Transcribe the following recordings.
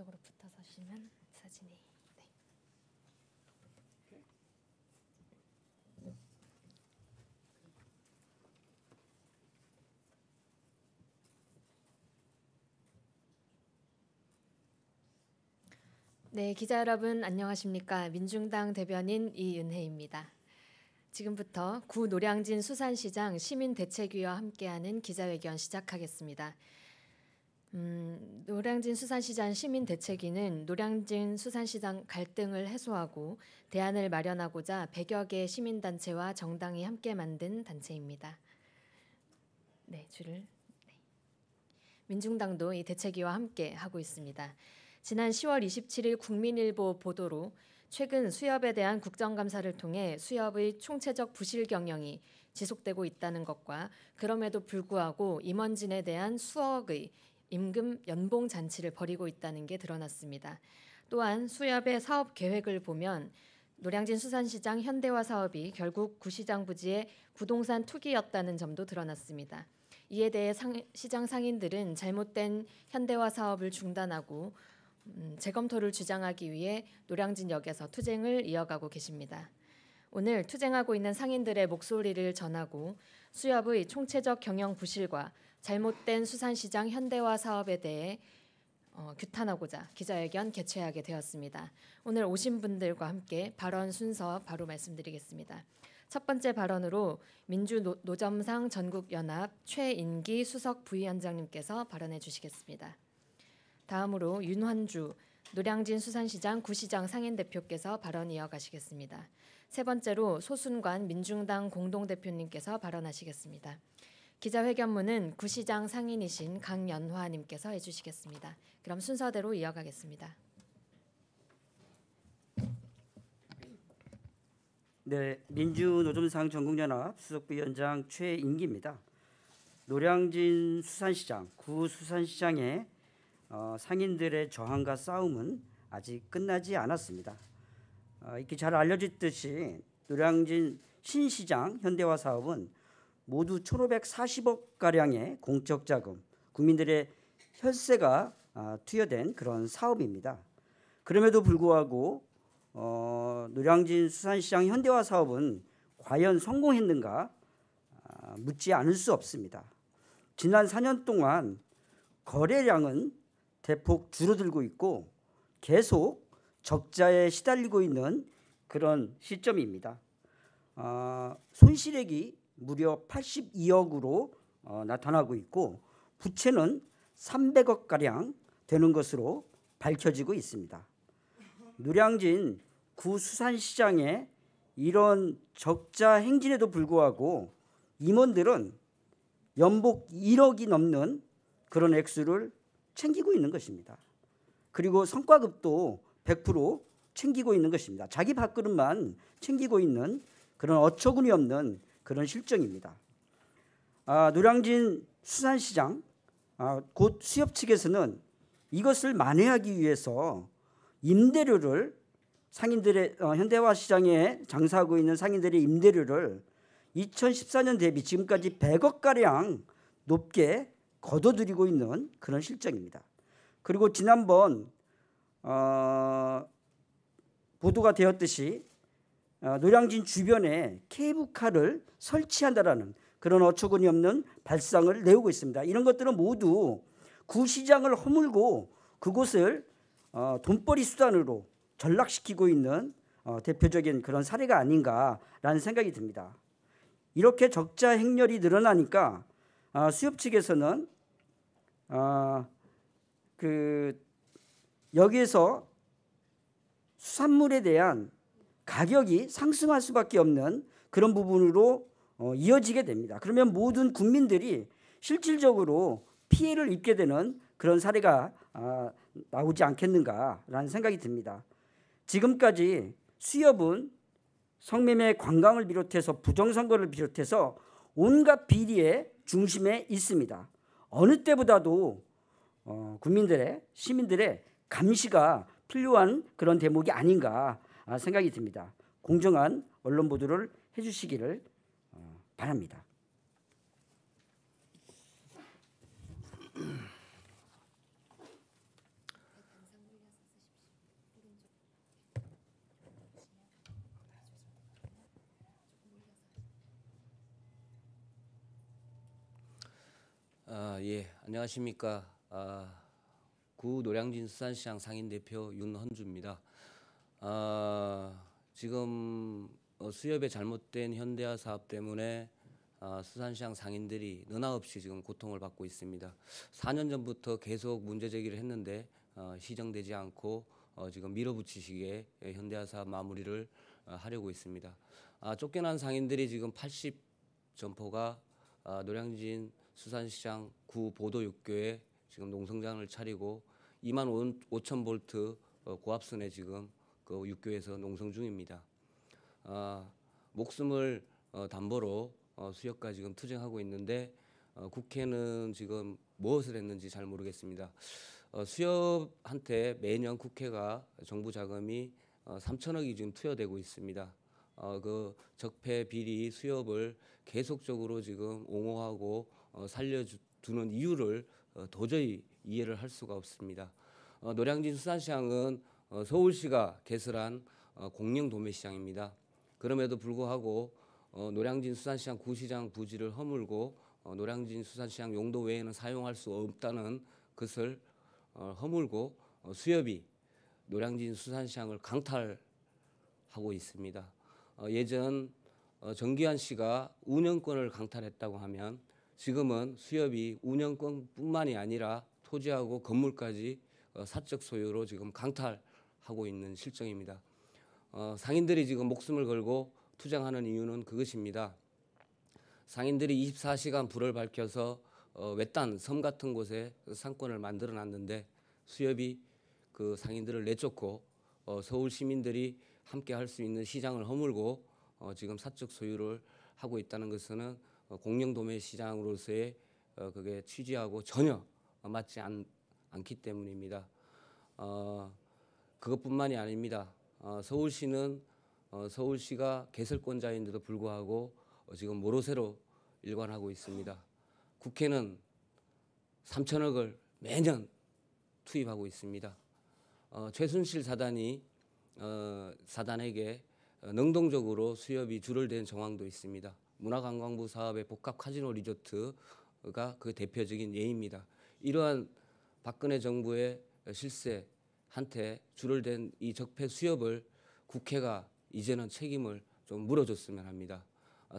이쪽으로 붙어 서시면 사진이. 네, 기자 여러분 안녕하십니까? 민중당 대변인 이은혜입니다. 지금부터 구 노량진 수산시장 시민대책위와 함께하는 기자회견 시작하겠습니다. 노량진 수산시장 시민대책위는 노량진 수산시장 갈등을 해소하고 대안을 마련하고자 100여 개 시민단체와 정당이 함께 만든 단체입니다. 네, 민중당도 이 대책위와 함께 하고 있습니다. 지난 10월 27일 국민일보 보도로 최근 수협에 대한 국정감사를 통해 수협의 총체적 부실 경영이 지속되고 있다는 것과 그럼에도 불구하고 임원진에 대한 수억의 임금 연봉 잔치를 벌이고 있다는 게 드러났습니다. 또한 수협의 사업 계획을 보면 노량진 수산시장 현대화 사업이 결국 구시장 부지의 부동산 투기였다는 점도 드러났습니다. 이에 대해 시장 상인들은 잘못된 현대화 사업을 중단하고 재검토를 주장하기 위해 노량진역에서 투쟁을 이어가고 계십니다. 오늘 투쟁하고 있는 상인들의 목소리를 전하고 수협의 총체적 경영 부실과 잘못된 수산시장 현대화 사업에 대해 규탄하고자 기자회견 개최하게 되었습니다. 오늘 오신 분들과 함께 발언 순서 바로 말씀드리겠습니다. 첫 번째 발언으로 민주노점상 전국연합 최인기 수석 부위원장님께서 발언해 주시겠습니다. 다음으로 윤환주 노량진 수산시장 구시장 상인대표께서 발언 이어가시겠습니다. 세 번째로 소순관 민중당 공동대표님께서 발언하시겠습니다. 기자회견문은 구시장 상인이신 강연화님께서 해주시겠습니다. 그럼 순서대로 이어가겠습니다. 네, 민주노점상 전국연합 수석부위원장 최인기입니다. 노량진 수산시장, 구수산시장의 상인들의 저항과 싸움은 아직 끝나지 않았습니다. 이렇게 잘 알려졌듯이 노량진 신시장 현대화 사업은 모두 1,540억 가량의 공적 자금, 국민들의 혈세가 투여된 그런 사업입니다. 그럼에도 불구하고 노량진 수산시장 현대화 사업은 과연 성공했는가 묻지 않을 수 없습니다. 지난 4년 동안 거래량은 대폭 줄어들고 있고 계속 적자에 시달리고 있는 그런 시점입니다. 손실액이 무려 82억으로 나타나고 있고 부채는 300억 가량 되는 것으로 밝혀지고 있습니다. 노량진 구수산시장의 이런 적자 행진에도 불구하고 임원들은 연봉 1억이 넘는 그런 액수를 챙기고 있는 것입니다. 그리고 성과급도 100% 챙기고 있는 것입니다. 자기 밥그릇만 챙기고 있는 그런 어처구니 없는 그런 실정입니다. 노량진 수산시장 곧 수협 측에서는 이것을 만회하기 위해서 임대료를 상인들의 현대화 시장에 장사하고 있는 상인들의 임대료를 2014년 대비 지금까지 100억 가량 높게 거둬들이고 있는 그런 실정입니다. 그리고 지난번 보도가 되었듯이 노량진 주변에 케이블카를 설치한다라는 그런 어처구니 없는 발상을 내오고 있습니다. 이런 것들은 모두 구시장을 허물고 그곳을 돈벌이 수단으로 전락시키고 있는 대표적인 그런 사례가 아닌가라는 생각이 듭니다. 이렇게 적자 행렬이 늘어나니까 수협 측에서는 여기에서 수산물에 대한 가격이 상승할 수밖에 없는 그런 부분으로 이어지게 됩니다. 그러면 모든 국민들이 실질적으로 피해를 입게 되는 그런 사례가 나오지 않겠는가라는 생각이 듭니다. 지금까지 수협은 성매매 관광을 비롯해서 부정선거를 비롯해서 온갖 비리의 중심에 있습니다. 어느 때보다도 국민들의 시민들의 감시가 필요한 그런 대목이 아닌가 생각이 듭니다. 공정한 언론 보도를 해주시기를 바랍니다. 예, 안녕하십니까. 구 노량진 수산시장 상인대표 윤헌주입니다. 지금 수협의 잘못된 현대화 사업 때문에 수산시장 상인들이 너나없이 지금 고통을 받고 있습니다. 4년 전부터 계속 문제 제기를 했는데 시정되지 않고 지금 밀어붙이시기에 현대화 사업 마무리를 하려고 있습니다. 쫓겨난 상인들이 지금 80점포가 노량진 수산시장 구 보도 육교에 지금 농성장을 차리고 25,000V 고압선에 지금 그 육교에서 농성 중입니다. 목숨을 담보로 수협과 지금 투쟁하고 있는데 국회는 지금 무엇을 했는지 잘 모르겠습니다. 수협한테 매년 국회가 정부 자금이 3천억이 지금 투여되고 있습니다. 그 적폐 비리 수협을 계속적으로 지금 옹호하고 살려두는 이유를 도저히 이해를 할 수가 없습니다. 노량진 수산시장은 서울시가 개설한 공영 도매시장입니다. 그럼에도 불구하고 노량진 수산시장 구시장 부지를 허물고 노량진 수산시장 용도 외에는 사용할 수 없다는 것을 허물고 수협이 노량진 수산시장을 강탈하고 있습니다. 예전 정기환 씨가 운영권을 강탈했다고 하면 지금은 수협이 운영권뿐만이 아니라 토지하고 건물까지 사적 소유로 지금 강탈하고 있는 실정입니다. 상인들이 지금 목숨을 걸고 투쟁하는 이유는 그것입니다. 상인들이 24시간 불을 밝혀서 외딴 섬 같은 곳에 상권을 만들어 놨는데 수협이 그 상인들을 내쫓고 서울 시민들이 함께 할 수 있는 시장을 허물고 지금 사적 소유를 하고 있다는 것은 공영 도매 시장으로서의 그게 취지하고 전혀 맞지 않기 때문입니다. 그것뿐만이 아닙니다. 서울시는 서울시가 개설권자인데도 불구하고 지금 모로세로 일관하고 있습니다. 국회는 3천억을 매년 투입하고 있습니다. 최순실 사단에게 능동적으로 수협이 줄을 댄 정황도 있습니다. 문화관광부 사업의 복합 카지노 리조트가 그 대표적인 예입니다. 이러한 박근혜 정부의 실세한테 줄을 댄 이 적폐 수협을 국회가 이제는 책임을 좀 물어줬으면 합니다.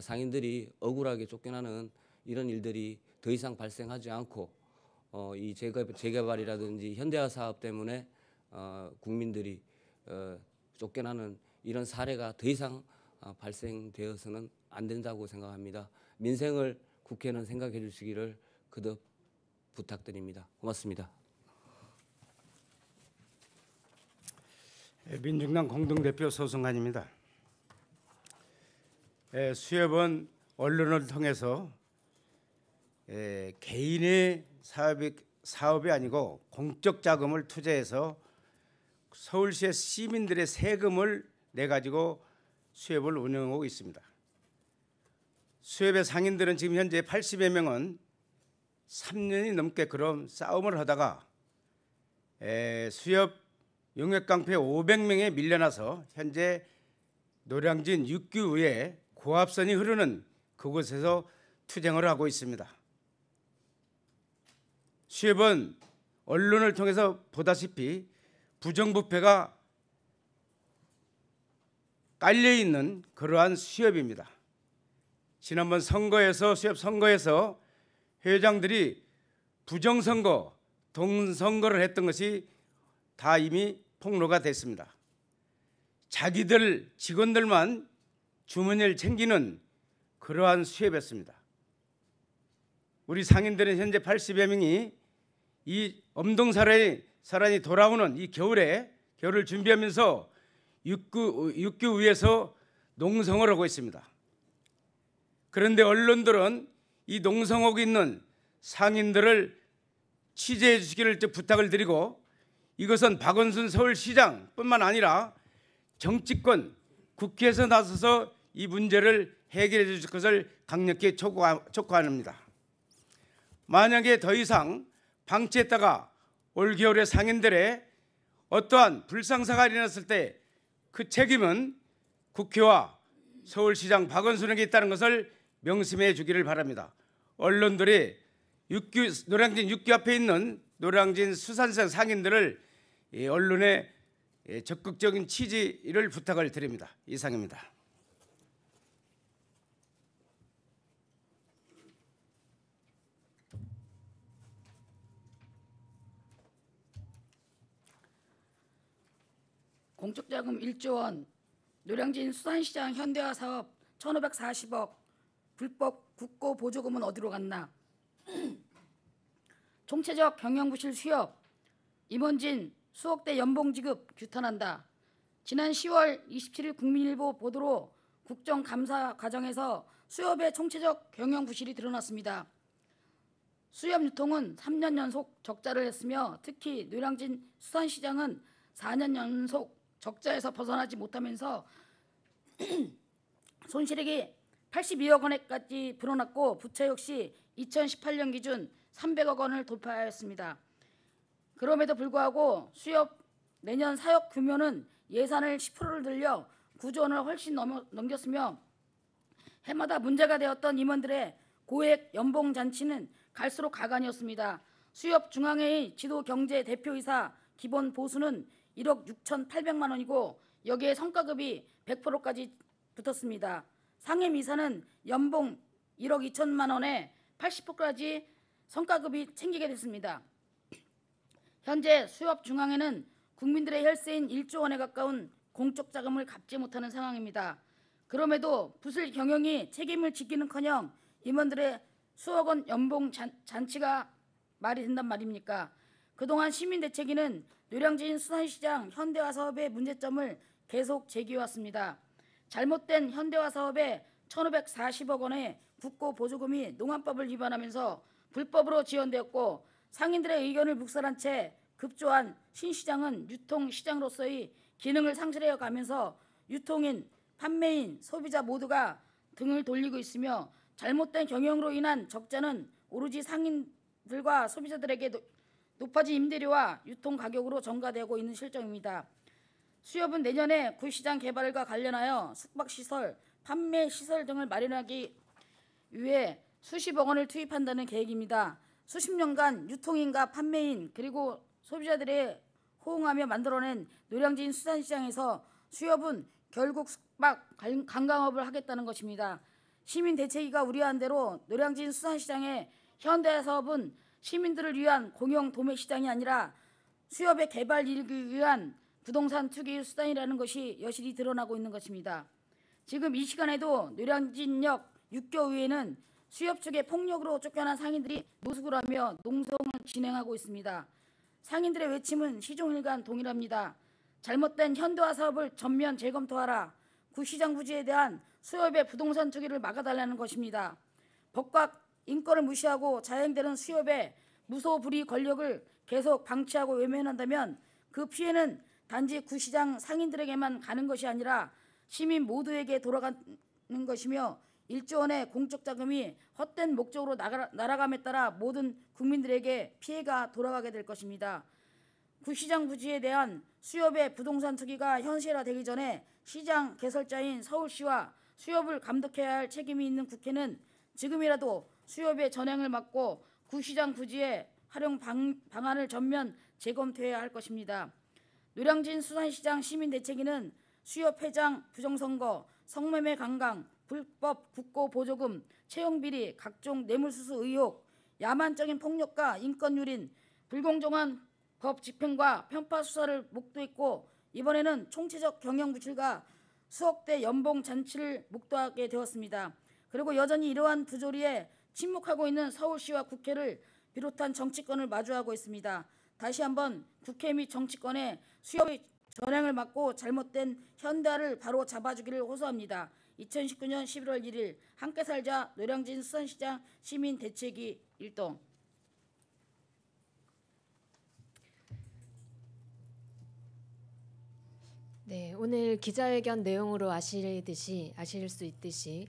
상인들이 억울하게 쫓겨나는 이런 일들이 더 이상 발생하지 않고 이 재개발이라든지 현대화 사업 때문에 국민들이 쫓겨나는 이런 사례가 더 이상 발생되어서는 안 된다고 생각합니다. 민생을 국회는 생각해 주시기를 거듭 부탁드립니다. 고맙습니다. 민중당 공동대표 소승환입니다. 수협은 언론을 통해서 개인의 사업이 아니고 공적 자금을 투자해서 서울시의 시민들의 세금을 내가지고 수협을 운영하고 있습니다. 수협의 상인들은 지금 현재 80여 명은 3년이 넘게 그런 싸움을 하다가 수협 용역깡패 500명에 밀려나서 현재 노량진 육교에 고압선이 흐르는 그곳에서 투쟁을 하고 있습니다. 수협은 언론을 통해서 보다시피 부정부패가 깔려있는 그러한 수협입니다. 지난번 선거에서 수협 선거에서 회장들이 부정선거, 동선거를 했던 것이 다 이미 폭로가 됐습니다. 자기들 직원들만 주머니를 챙기는 그러한 수협이었습니다. 우리 상인들은 현재 80여 명이 이 엄동사란이 돌아오는 이 겨울을 준비하면서 육교 위에서 농성을 하고 있습니다. 그런데 언론들은 이 농성하고 있는 상인들을 취재해 주시기를 부탁을 드리고 이것은 박원순 서울시장뿐만 아니라 정치권 국회에서 나서서 이 문제를 해결해 주실 것을 강력히 촉구합니다. 만약에 더 이상 방치했다가 올겨울에 상인들의 어떠한 불상사가 일어났을 때 그 책임은 국회와 서울시장 박원순에게 있다는 것을 명심해 주기를 바랍니다. 언론들이 노량진 6기 앞에 있는 노량진 수산시장 상인들을 언론에 적극적인 취재를 부탁을 드립니다. 이상입니다. 공적자금 1조 원, 노량진 수산시장 현대화 사업 1,540억, 불법 국고 보조금은 어디로 갔나? 총체적 경영부실 수협, 임원진 수억대 연봉 지급 규탄한다. 지난 10월 27일 국민일보 보도로 국정감사 과정에서 수협의 총체적 경영부실이 드러났습니다. 수협 유통은 3년 연속 적자를 했으며 특히 노량진 수산시장은 4년 연속 적자에서 벗어나지 못하면서 손실액이 82억 원에까지 불어났고 부채 역시 2018년 기준 300억 원을 돌파하였습니다. 그럼에도 불구하고 수협 내년 사역 규모는 예산을 10%를 늘려 9조 원을 훨씬 넘겼으며 해마다 문제가 되었던 임원들의 고액 연봉 잔치는 갈수록 가관이었습니다. 수협 중앙회의 지도 경제 대표이사 기본 보수는 1억 6,800만 원이고 여기에 성과급이 100%까지 붙었습니다. 상임이사는 연봉 1억 2천만 원에 80%까지 성과급이 챙기게 됐습니다. 현재 수협 중앙회는 국민들의 혈세인 1조 원에 가까운 공적 자금을 갚지 못하는 상황입니다. 그럼에도 부실 경영이 책임을 지키는커녕 임원들의 수억 원 연봉 잔치가 말이 된단 말입니까? 그동안 시민대책위는 노량진 수산시장 현대화 사업의 문제점을 계속 제기해왔습니다. 잘못된 현대화 사업에 1,540억 원의 국고 보조금이 농안법을 위반하면서 불법으로 지원되었고 상인들의 의견을 묵살한 채 급조한 신시장은 유통시장으로서의 기능을 상실해 가면서 유통인, 판매인, 소비자 모두가 등을 돌리고 있으며 잘못된 경영으로 인한 적자는 오로지 상인들과 소비자들에게 높아진 임대료와 유통 가격으로 전가되고 있는 실정입니다. 수협은 내년에 구시장 개발과 관련하여 숙박시설, 판매시설 등을 마련하기 위해 수십억 원을 투입한다는 계획입니다. 수십 년간 유통인과 판매인 그리고 소비자들의 호응하며 만들어낸 노량진 수산시장에서 수협은 결국 숙박, 관광업을 하겠다는 것입니다. 시민대책위가 우려한 대로 노량진 수산시장의 현대화 사업은 시민들을 위한 공영 도매시장이 아니라 수협의 개발 이루기 위한 부동산 투기 수단이라는 것이 여실히 드러나고 있는 것입니다. 지금 이 시간에도 노량진역 6교위에는 수협 측의 폭력으로 쫓겨난 상인들이 노숙을 하며 농성을 진행하고 있습니다. 상인들의 외침은 시종일관 동일합니다. 잘못된 현대화 사업을 전면 재검토하라. 구시장 부지에 대한 수협의 부동산 투기를 막아달라는 것입니다. 법과 인권을 무시하고 자행되는 수협의 무소불위 권력을 계속 방치하고 외면한다면 그 피해는 단지 구시장 상인들에게만 가는 것이 아니라 시민 모두에게 돌아가는 것이며 1조 원의 공적 자금이 헛된 목적으로 날아감에 따라 모든 국민들에게 피해가 돌아가게 될 것입니다. 구시장 부지에 대한 수협의 부동산 투기가 현실화되기 전에 시장 개설자인 서울시와 수협을 감독해야 할 책임이 있는 국회는 지금이라도 수협의 전횡을 막고 구시장 부지의 활용 방안을 전면 재검토해야 할 것입니다. 노량진 수산시장 시민대책위는 수협 회장 부정선거, 성매매 강강, 불법 국고 보조금, 채용비리, 각종 뇌물수수 의혹, 야만적인 폭력과 인권유린, 불공정한 법 집행과 편파 수사를 목도했고 이번에는 총체적 경영 부실과 수억대 연봉 잔치를 목도하게 되었습니다. 그리고 여전히 이러한 부조리에 침묵하고 있는 서울시와 국회를 비롯한 정치권을 마주하고 있습니다. 다시 한번 국회 및 정치권에 수협의 전횡을 막고 잘못된 현대화를 바로 잡아주기를 호소합니다. 2019년 11월 1일 함께 살자 노량진 수산시장 시민대책위 일동. 네, 오늘 기자회견 내용으로 아실 수 있듯이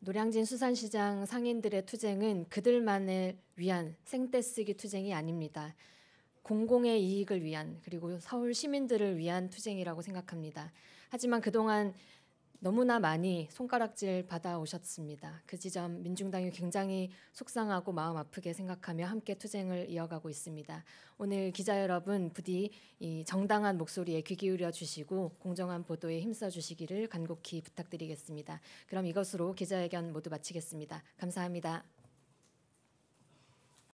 노량진 수산시장 상인들의 투쟁은 그들만을 위한 생떼쓰기 투쟁이 아닙니다. 공공의 이익을 위한 그리고 서울 시민들을 위한 투쟁이라고 생각합니다. 하지만 그동안 너무나 많이 손가락질 받아오셨습니다. 그 지점 민중당이 굉장히 속상하고 마음 아프게 생각하며 함께 투쟁을 이어가고 있습니다. 오늘 기자 여러분 부디 이 정당한 목소리에 귀 기울여 주시고 공정한 보도에 힘써 주시기를 간곡히 부탁드리겠습니다. 그럼 이것으로 기자회견 모두 마치겠습니다. 감사합니다.